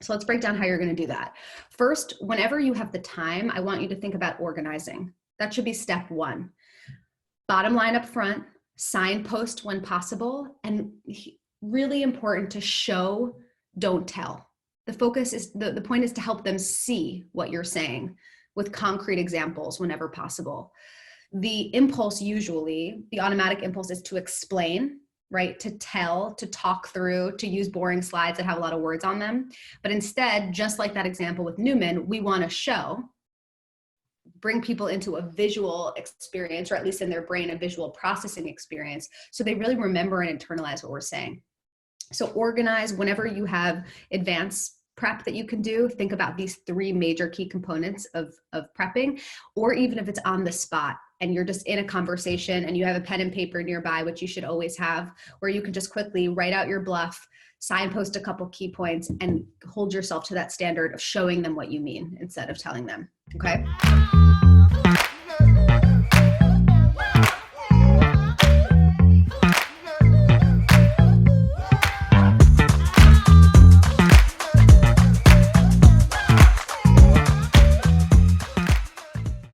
So let's break down how you're going to do that. First, whenever you have the time, I want you to think about organizing. That should be step one. Bottom line up front, signpost when possible, and really important to show, don't tell. The focus is, the point is to help them see what you're saying with concrete examples whenever possible. The impulse usually, the automatic impulse is to explain, right? To tell, to talk through, to use boring slides that have a lot of words on them. But instead, just like that example with Newman, we want to show, bring people into a visual experience, or at least in their brain, a visual processing experience, so they really remember and internalize what we're saying. So organize whenever you have advanced prep that you can do. Think about these three major key components of prepping, or even if it's on the spot and you're just in a conversation and you have a pen and paper nearby, which you should always have, where you can just quickly write out your bluff, signpost a couple key points, and hold yourself to that standard of showing them what you mean instead of telling them. Okay.